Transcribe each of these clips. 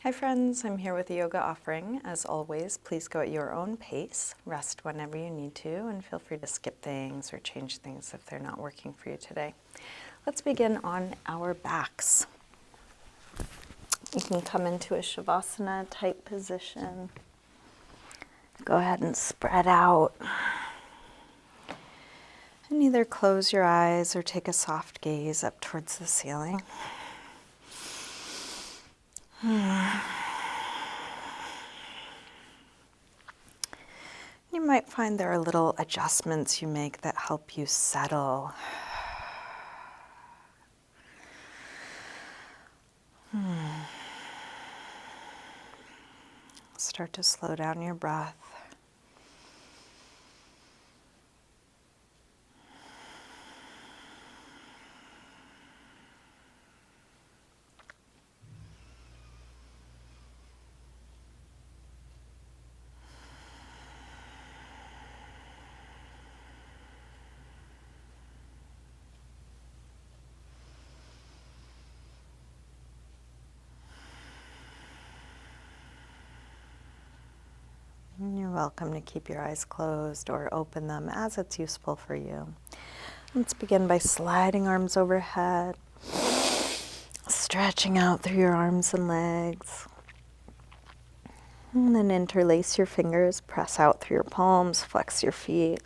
Hi friends, I'm here with a yoga offering. As always, please go at your own pace. Rest whenever you need to, and feel free to skip things or change things if they're not working for you today. Let's begin on our backs. You can come into a Savasana type position. Go ahead and spread out. And either close your eyes or take a soft gaze up towards the ceiling. You might find there are little adjustments you make that help you settle. Start to slow down your breath. You're welcome to keep your eyes closed or open them as it's useful for you. Let's begin by sliding arms overhead, stretching out through your arms and legs. And then interlace your fingers, press out through your palms, flex your feet.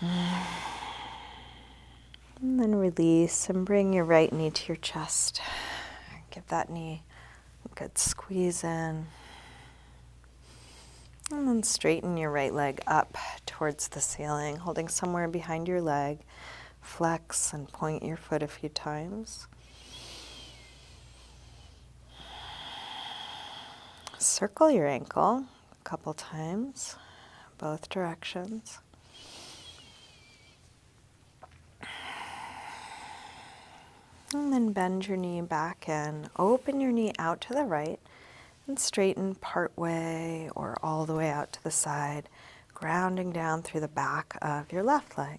And then release and bring your right knee to your chest. Give that knee a good squeeze in. And then straighten your right leg up towards the ceiling, holding somewhere behind your leg. Flex and point your foot a few times. Circle your ankle a couple times, both directions. And then bend your knee back in. Open your knee out to the right and straighten part way or all the way out to the side, grounding down through the back of your left leg.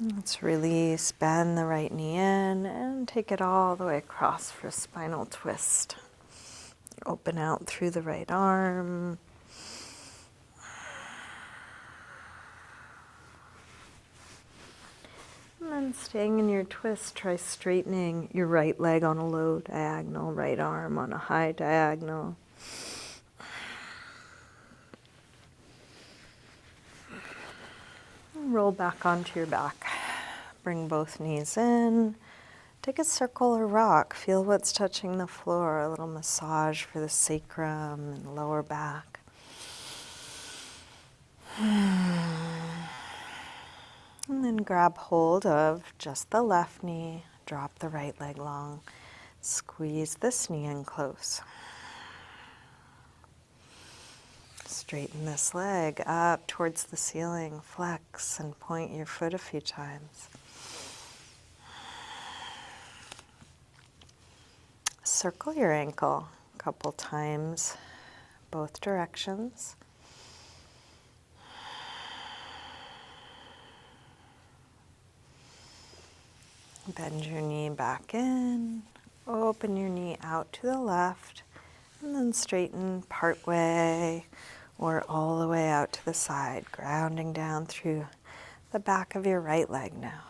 Let's release, bend the right knee in and take it all the way across for a spinal twist. Open out through the right arm. And then staying in your twist, try straightening your right leg on a low diagonal, right arm on a high diagonal. Roll back onto your back. Bring both knees in. Take a circle or rock. Feel what's touching the floor. A little massage for the sacrum and lower back. And then grab hold of just the left knee. Drop the right leg long. Squeeze this knee in close. Straighten this leg up towards the ceiling. Flex and point your foot a few times. Circle your ankle a couple times, both directions. Bend your knee back in. Open your knee out to the left. And then straighten part way or all the way out to the side, grounding down through the back of your right leg now.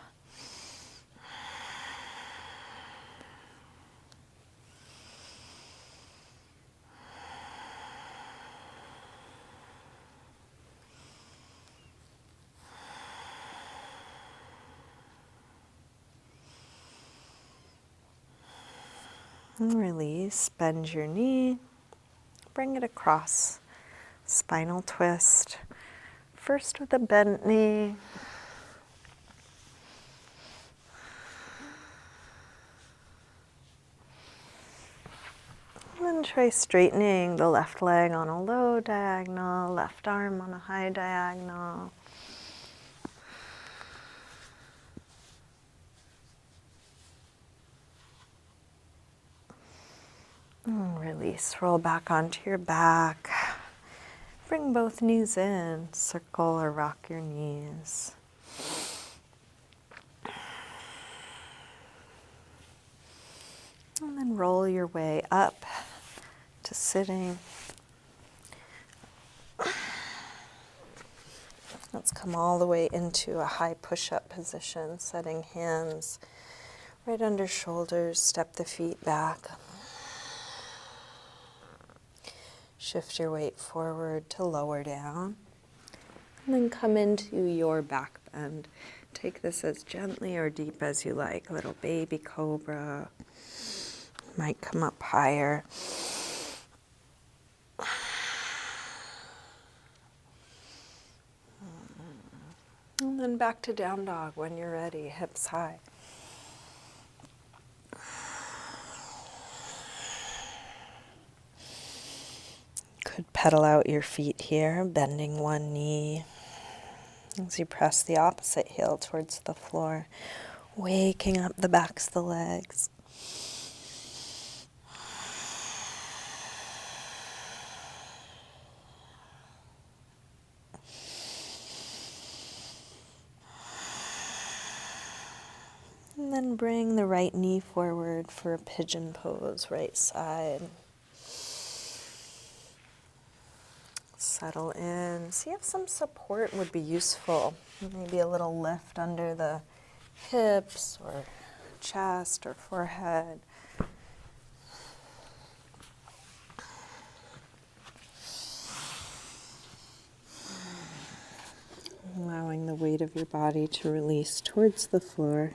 And release, bend your knee, bring it across, spinal twist. First with a bent knee. And then try straightening the left leg on a low diagonal, left arm on a high diagonal. And release, roll back onto your back. Bring both knees in, circle or rock your knees. And then roll your way up to sitting. Let's come all the way into a high push-up position, setting hands right under shoulders, step the feet back. Shift your weight forward to lower down. And then come into your back bend. Take this as gently or deep as you like. Little baby cobra. Might come up higher. And then back to down dog when you're ready, hips high. Could pedal out your feet here, bending one knee as you press the opposite heel towards the floor, waking up the backs of the legs. And then bring the right knee forward for a pigeon pose, right side. Settle in. See if some support would be useful. Maybe a little lift under the hips or chest or forehead. Allowing the weight of your body to release towards the floor.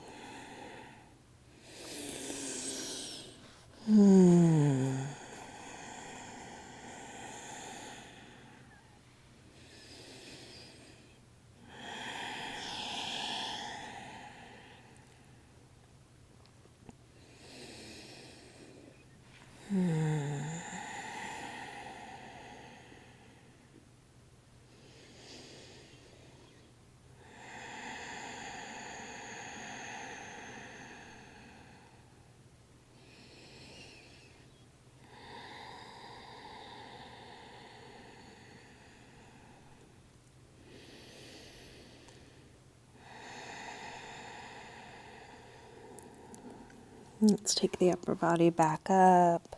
Let's take the upper body back up.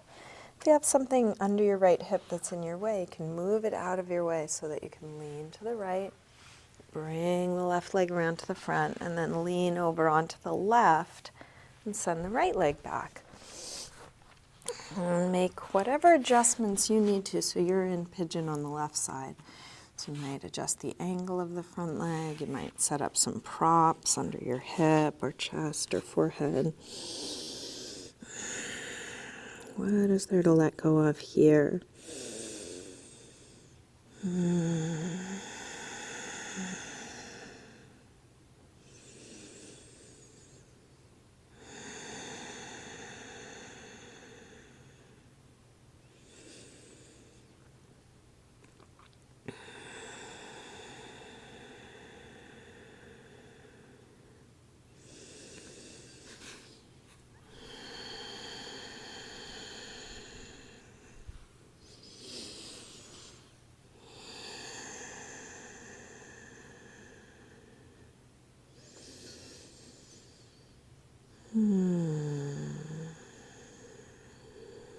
If you have something under your right hip that's in your way, you can move it out of your way so that you can lean to the right. Bring the left leg around to the front and then lean over onto the left and send the right leg back. And make whatever adjustments you need to so you're in pigeon on the left side. So you might adjust the angle of the front leg. You might set up some props under your hip or chest or forehead. What is there to let go of here?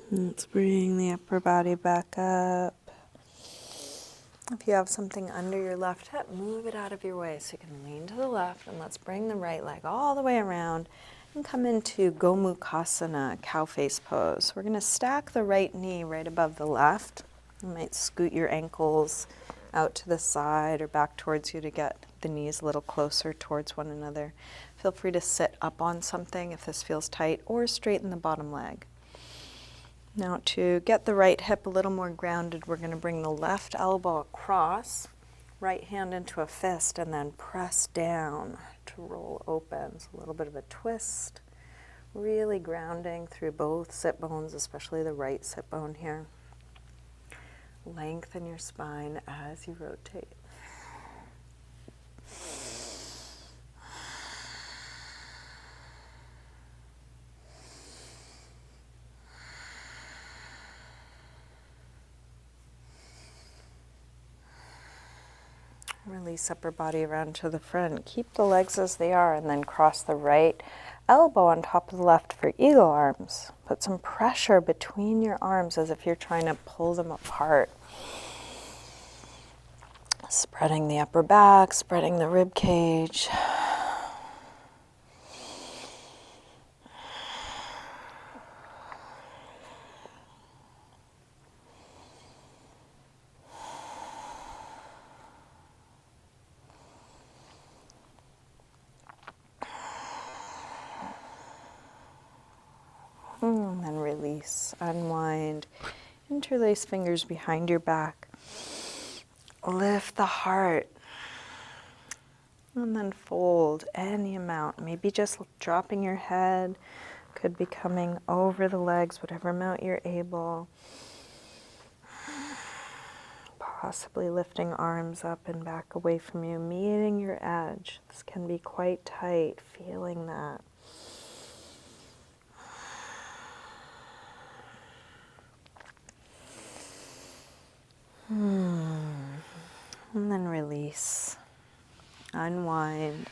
Let's bring the upper body back up. If you have something under your left hip, move it out of your way so you can lean to the left. And let's bring the right leg all the way around and come into Gomukasana, cow face pose. We're going to stack the right knee right above the left. You might scoot your ankles out to the side or back towards you to get the knees a little closer towards one another. Feel free to sit up on something if this feels tight, or straighten the bottom leg. Now to get the right hip a little more grounded, we're going to bring the left elbow across, right hand into a fist, and then press down to roll open. So a little bit of a twist, really grounding through both sit bones, especially the right sit bone here. Lengthen your spine as you rotate. Release upper body around to the front. Keep the legs as they are and then cross the right elbow on top of the left for eagle arms. Put some pressure between your arms as if you're trying to pull them apart. Spreading the upper back, spreading the rib cage. And then release, unwind, interlace fingers behind your back. Lift the heart. And then fold any amount, maybe just dropping your head, could be coming over the legs, whatever amount you're able. Possibly lifting arms up and back away from you, meeting your edge. This can be quite tight, feeling that. And then release. Unwind.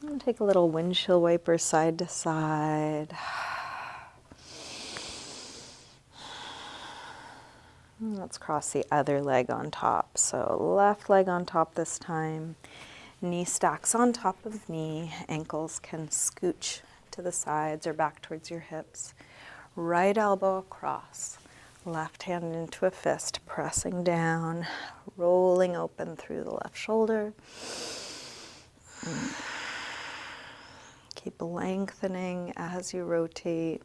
And take a little windshield wiper side to side. And let's cross the other leg on top. So left leg on top this time. Knee stacks on top of knee. Ankles can scooch to the sides or back towards your hips. Right elbow across. Left hand into a fist, pressing down, rolling open through the left shoulder. Keep lengthening as you rotate.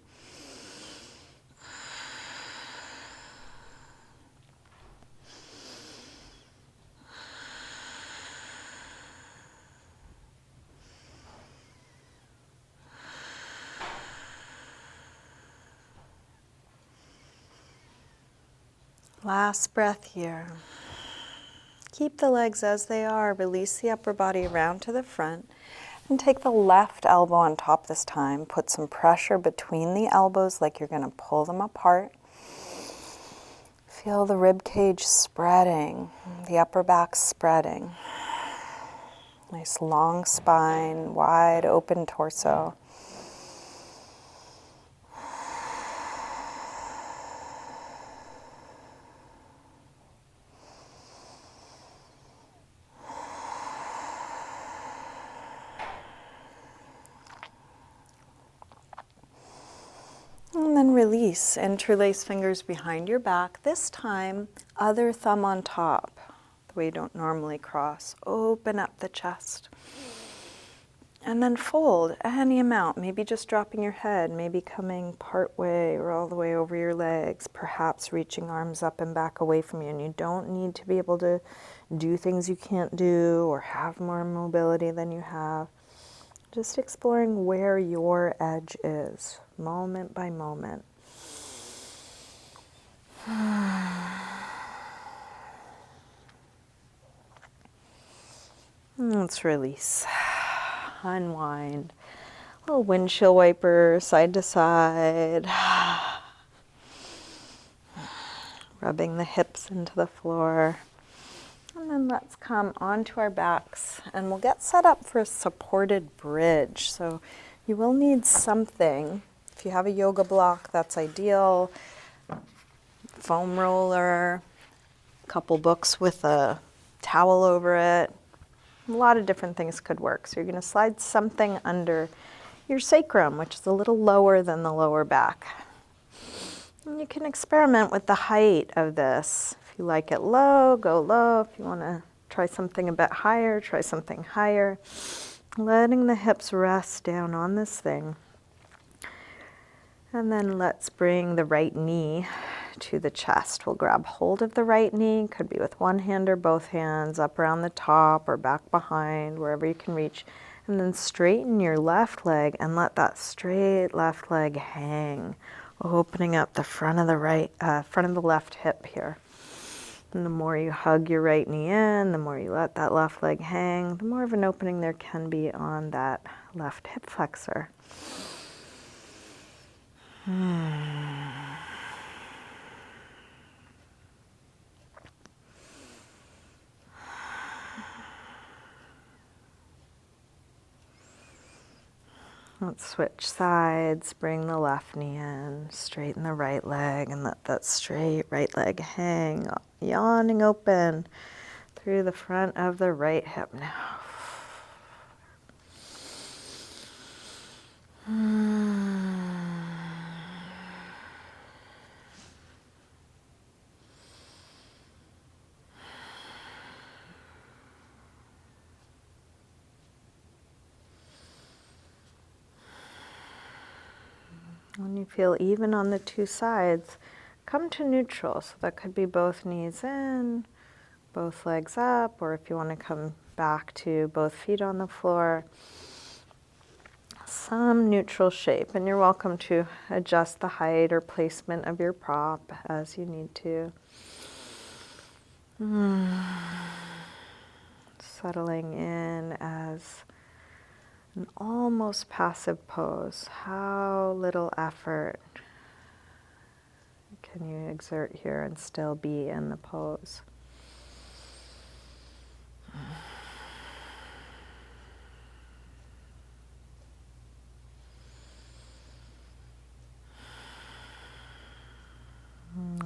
Last breath here. Keep the legs as they are. Release the upper body around to the front. And take the left elbow on top this time. Put some pressure between the elbows like you're going to pull them apart. Feel the rib cage spreading, the upper back spreading. Nice long spine, wide open torso. And then release, interlace fingers behind your back. This time, other thumb on top, the way you don't normally cross. Open up the chest. And then fold any amount, maybe just dropping your head, maybe coming part way or all the way over your legs, perhaps reaching arms up and back away from you. And you don't need to be able to do things you can't do or have more mobility than you have. Just exploring where your edge is, moment by moment. Let's release. Unwind. A little windshield wiper, side to side. Rubbing the hips into the floor. And then let's come onto our backs and we'll get set up for a supported bridge. So you will need something. If you have a yoga block, that's ideal. Foam roller, a couple books with a towel over it. A lot of different things could work. So you're going to slide something under your sacrum, which is a little lower than the lower back. And you can experiment with the height of this. If you like it low, go low. If you want to try something a bit higher, try something higher. Letting the hips rest down on this thing. And then let's bring the right knee to the chest. We'll grab hold of the right knee, could be with one hand or both hands, up around the top or back behind, wherever you can reach. And then straighten your left leg and let that straight left leg hang, opening up the front of the left hip here. And the more you hug your right knee in, the more you let that left leg hang, the more of an opening there can be on that left hip flexor. Let's switch sides, bring the left knee in, straighten the right leg, and let that straight right leg hang, yawning open through the front of the right hip now. When you feel even on the two sides, come to neutral. So that could be both knees in, both legs up, or if you want to come back to both feet on the floor, some neutral shape. And you're welcome to adjust the height or placement of your prop as you need to. Settling in as an almost passive pose. How little effort can you exert here and still be in the pose?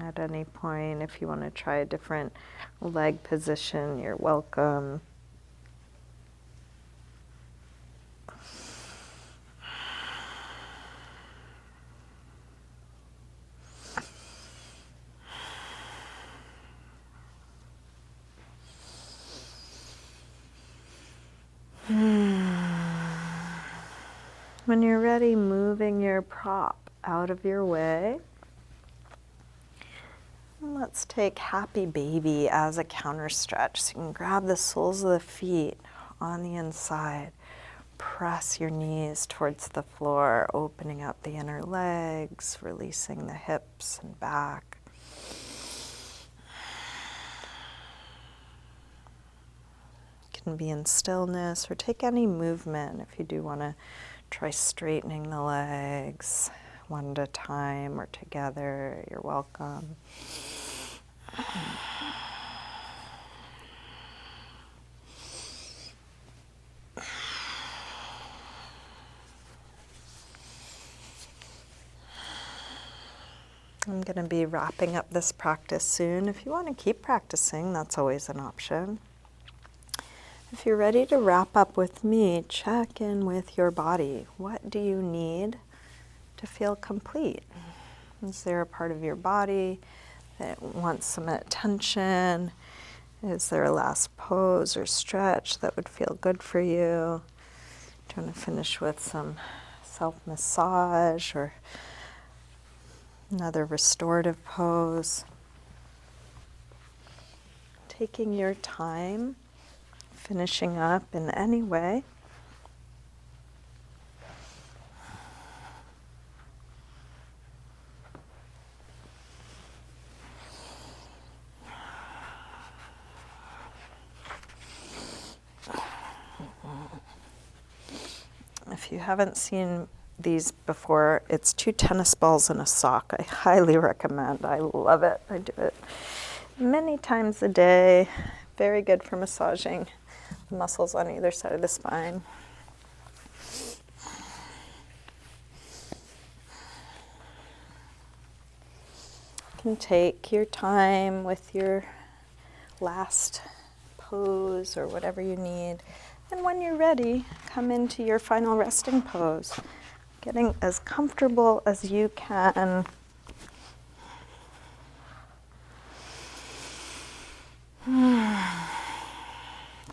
At any point, if you want to try a different leg position, you're welcome. When you're ready, moving your prop out of your way. And let's take happy baby as a counter stretch. So you can grab the soles of the feet on the inside. Press your knees towards the floor, opening up the inner legs, releasing the hips and back. You can be in stillness or take any movement if you do want to try straightening the legs one at a time or together. You're welcome. I'm going to be wrapping up this practice soon. If you want to keep practicing, that's always an option. If you're ready to wrap up with me, check in with your body. What do you need to feel complete? Is there a part of your body that wants some attention? Is there a last pose or stretch that would feel good for you? Do you want to finish with some self-massage or another restorative pose? Taking your time, finishing up in any way. If you haven't seen these before, it's 2 tennis balls and a sock. I highly recommend. I love it. I do it many times a day. Very good for massaging the muscles on either side of the spine. You can take your time with your last pose or whatever you need. And when you're ready, come into your final resting pose, getting as comfortable as you can. If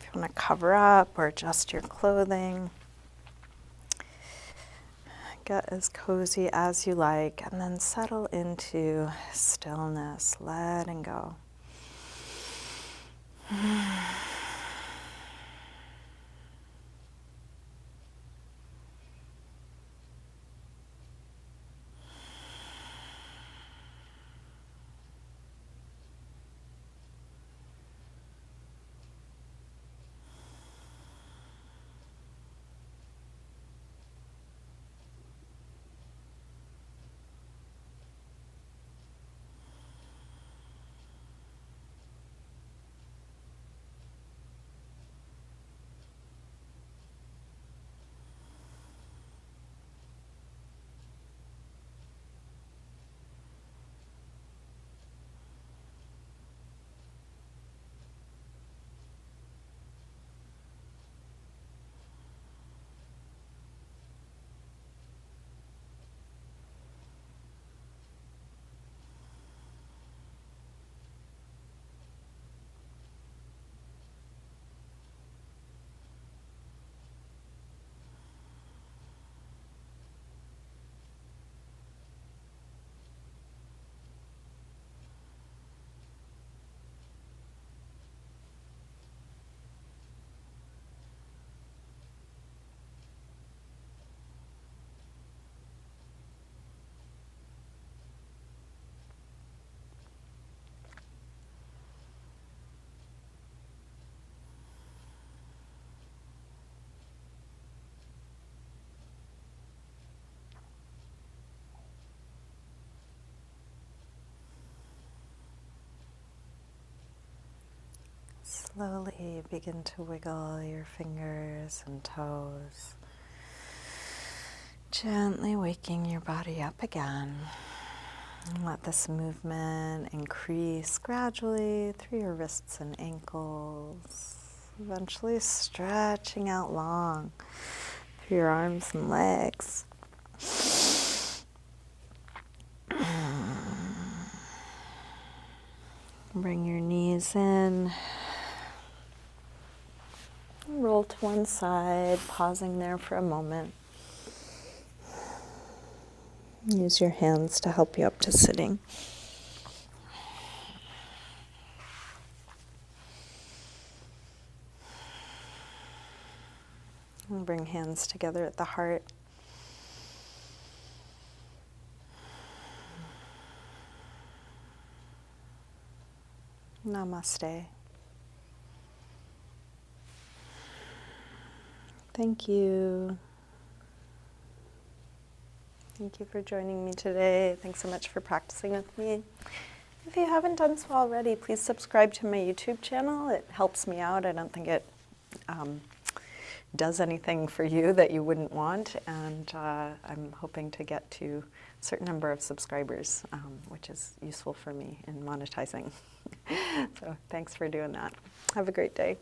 you want to cover up or adjust your clothing, get as cozy as you like, and then settle into stillness, letting go. slowly begin to wiggle your fingers and toes, gently waking your body up again. And let this movement increase gradually through your wrists and ankles, eventually stretching out long through your arms and legs. Bring your knees in. Roll to one side, pausing there for a moment. Use your hands to help you up to sitting. And bring hands together at the heart. Namaste. Thank you. Thank you for joining me today. Thanks so much for practicing with me. If you haven't done so already, please subscribe to my YouTube channel. It helps me out. I don't think it does anything for you that you wouldn't want, and I'm hoping to get to a certain number of subscribers, which is useful for me in monetizing. So thanks for doing that. Have a great day.